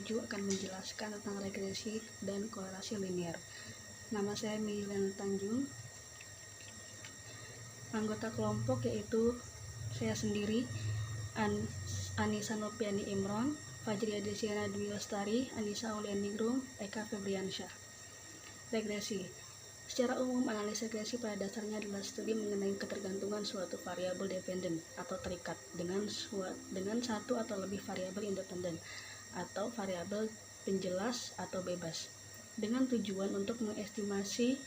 7 akan menjelaskan tentang regresi dan korelasi linear. Nama saya Miliana Tanjung. Anggota kelompok yaitu saya sendiri, Anissa Nopiani Imron, Fajri Adesiana Dwi Lestari, Anissa Aulianingrum, Eka Febriansyah. Regresi. Secara umum, analis regresi pada dasarnya adalah studi mengenai ketergantungan suatu variabel dependen atau terikat dengan satu atau lebih variabel independen atau variabel penjelas atau bebas, dengan tujuan untuk mengestimasi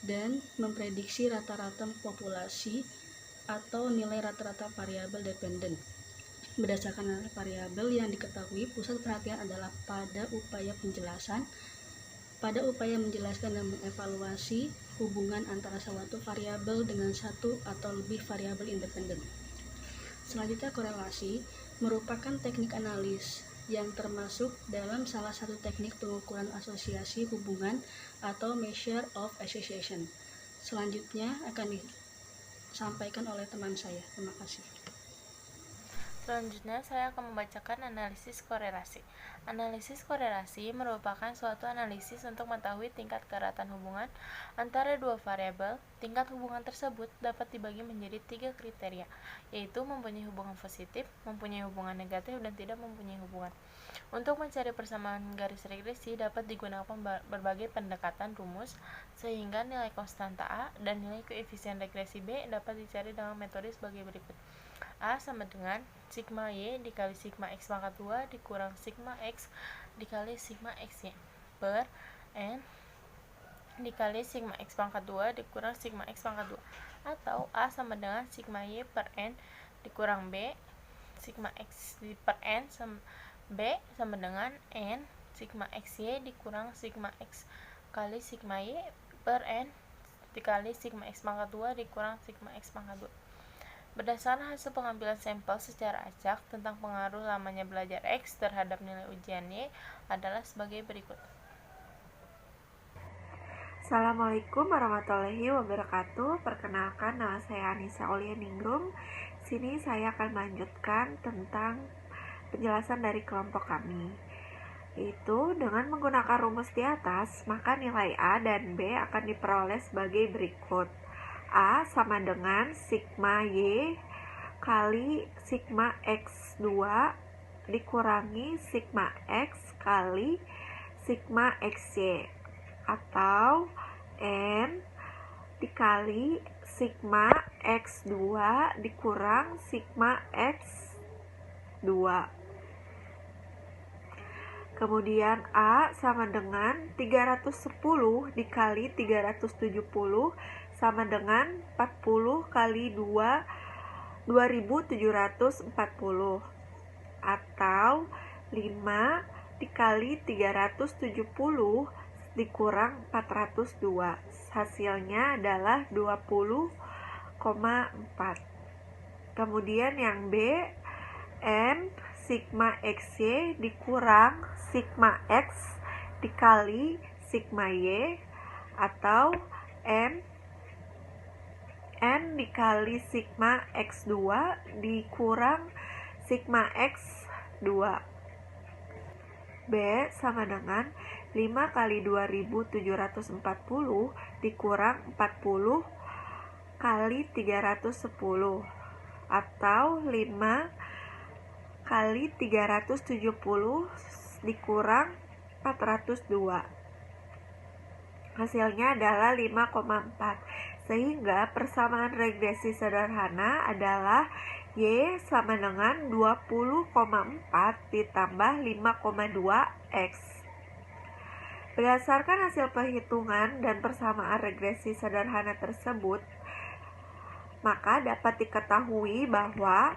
dan memprediksi rata-rata populasi atau nilai rata-rata variabel dependen. Berdasarkan variabel yang diketahui, pusat perhatian adalah pada upaya menjelaskan dan mengevaluasi hubungan antara suatu variabel dengan satu atau lebih variabel independen. Selanjutnya, korelasi merupakan teknik analis yang termasuk dalam salah satu teknik pengukuran asosiasi hubungan atau measure of association. Selanjutnya akan disampaikan oleh teman saya. Terima kasih. Selanjutnya, saya akan membacakan analisis korelasi. Analisis korelasi merupakan suatu analisis untuk mengetahui tingkat keratan hubungan antara dua variabel. Tingkat hubungan tersebut dapat dibagi menjadi 3 kriteria, yaitu mempunyai hubungan positif, mempunyai hubungan negatif, dan tidak mempunyai hubungan. Untuk mencari persamaan garis regresi dapat digunakan berbagai pendekatan rumus, sehingga nilai konstanta A dan nilai koefisien regresi B dapat dicari dengan metode sebagai berikut. A sama dengan sigma Y dikali sigma X pangkat 2 dikurang sigma X dikali sigma XY per N dikali sigma X pangkat 2 dikurang sigma X pangkat 2, atau A sama dengan sigma Y per N dikurang B sigma X per N B sama dengan N sigma XY dikurang sigma X kali sigma Y per N dikali sigma X pangkat 2 dikurang sigma X pangkat 2. Berdasarkan hasil pengambilan sampel secara acak tentang pengaruh lamanya belajar X terhadap nilai ujian Y adalah sebagai berikut. Assalamualaikum warahmatullahi wabarakatuh. Perkenalkan, nama saya Anissa Aulianingrum. Sini saya akan melanjutkan tentang penjelasan dari kelompok kami. Itu dengan menggunakan rumus di atas, maka nilai A dan B akan diperoleh sebagai berikut. A sama dengan sigma Y kali sigma X2 dikurangi sigma X kali sigma XY, atau N dikali sigma X2 dikurang sigma X2. Kemudian A sama dengan 310 dikali 370 sama dengan 40 kali 2 2740, atau 5 dikali 370 dikurang 402. Hasilnya adalah 20,4. Kemudian yang B, N sigma XY dikurang sigma X dikali sigma Y, atau N dikali sigma X2 dikurang sigma X2. B sama dengan 5 kali 2740 dikurang 40 kali 310, atau 5 kali 370 dikurang 402. Hasilnya adalah 5,4. Sehingga persamaan regresi sederhana adalah Y sama dengan 20,4 ditambah 5,2 X. Berdasarkan hasil perhitungan dan persamaan regresi sederhana tersebut, maka dapat diketahui bahwa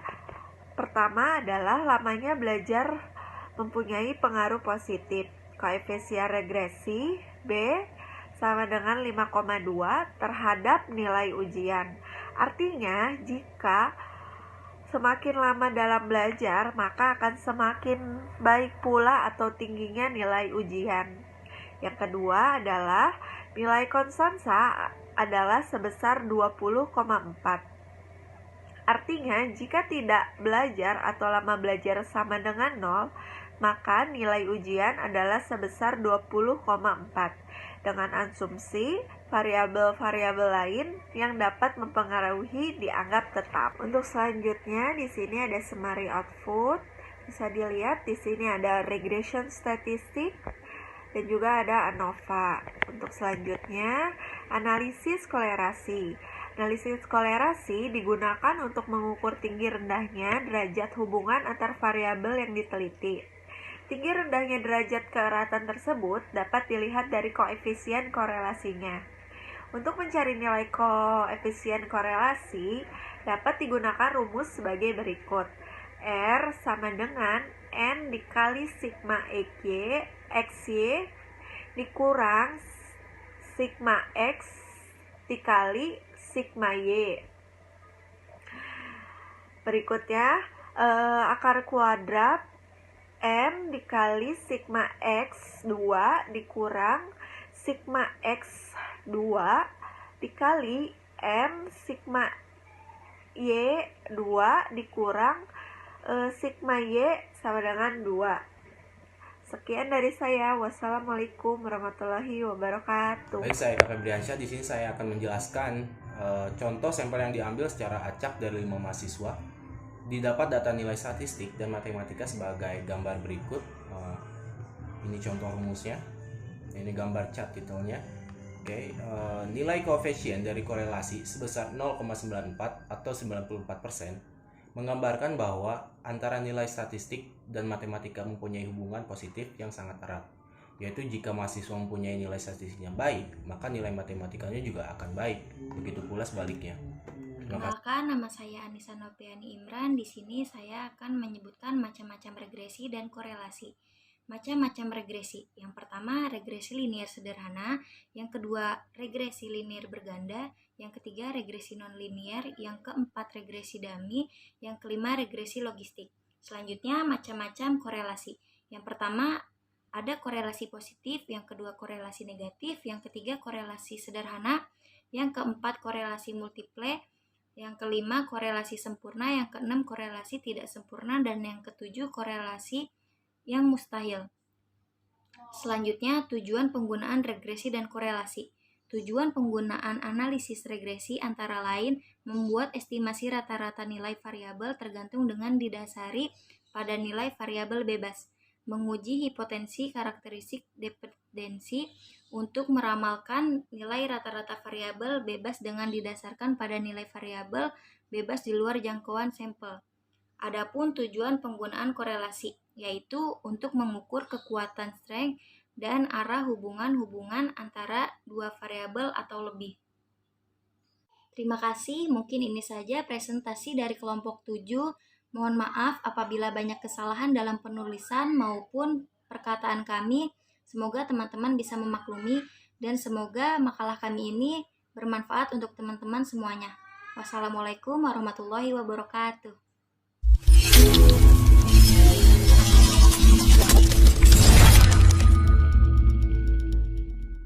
pertama adalah lamanya belajar mempunyai pengaruh positif. Koefisien regresi B sama dengan 5,2 terhadap nilai ujian. Artinya, jika semakin lama dalam belajar, maka akan semakin baik pula atau tingginya nilai ujian. Yang kedua adalah nilai konstansa adalah sebesar 20,4. Artinya, jika tidak belajar atau lama belajar sama dengan 0, maka nilai ujian adalah sebesar 20,4 dengan asumsi variabel-variabel lain yang dapat mempengaruhi dianggap tetap. Untuk selanjutnya di sini ada summary output. Bisa dilihat di sini ada regression statistik dan juga ada ANOVA. Untuk selanjutnya analisis kolerasi. Analisis kolerasi digunakan untuk mengukur tinggi rendahnya derajat hubungan antar variabel yang diteliti. Tinggi rendahnya derajat keeratan tersebut dapat dilihat dari koefisien korelasinya. Untuk mencari nilai koefisien korelasi, dapat digunakan rumus sebagai berikut. R sama dengan N dikali sigma XY dikurang sigma X dikali sigma Y. Berikutnya, akar kuadrat M dikali sigma X 2 dikurang sigma X 2 dikali M sigma Y 2 dikurang sigma Y sama dengan 2. Sekian dari saya. Wassalamualaikum warahmatullahi wabarakatuh. Baik, saya Kak Febriansyah. Di sini saya akan menjelaskan contoh sampel yang diambil secara acak dari 5 mahasiswa. Didapat data nilai statistik dan matematika sebagai gambar berikut. Ini contoh rumusnya. Ini gambar cat titelnya. Oke, nilai koefisien dari korelasi sebesar 0,94 atau 94% menggambarkan bahwa antara nilai statistik dan matematika mempunyai hubungan positif yang sangat erat. Yaitu jika mahasiswa mempunyai nilai statistiknya baik, maka nilai matematikanya juga akan baik. Begitu pula sebaliknya. Perkenalkan, nama saya Anissa Nopiani Imran. Di sini saya akan menyebutkan macam-macam regresi dan korelasi. Macam-macam regresi. Yang pertama, regresi linear sederhana. Yang kedua, regresi linear berganda. Yang ketiga, regresi non-linear. Yang keempat, regresi dummy. Yang kelima, regresi logistik. Selanjutnya, macam-macam korelasi. Yang pertama, ada korelasi positif. Yang kedua, korelasi negatif. Yang ketiga, korelasi sederhana. Yang keempat, korelasi multiple. Yang kelima, korelasi sempurna. Yang keenam, korelasi tidak sempurna. Dan yang ketujuh, korelasi yang mustahil. Selanjutnya, tujuan penggunaan regresi dan korelasi. Tujuan penggunaan analisis regresi antara lain membuat estimasi rata-rata nilai variabel tergantung dengan didasari pada nilai variabel bebas, menguji hipotensi karakteristik dependensi untuk meramalkan nilai rata-rata variabel bebas dengan didasarkan pada nilai variabel bebas di luar jangkauan sampel. Adapun tujuan penggunaan korelasi, yaitu untuk mengukur kekuatan strength dan arah hubungan-hubungan antara dua variabel atau lebih. Terima kasih, mungkin ini saja presentasi dari kelompok 7. Mohon maaf apabila banyak kesalahan dalam penulisan maupun perkataan kami. Semoga teman-teman bisa memaklumi dan semoga makalah kami ini bermanfaat untuk teman-teman semuanya. Wassalamualaikum warahmatullahi wabarakatuh.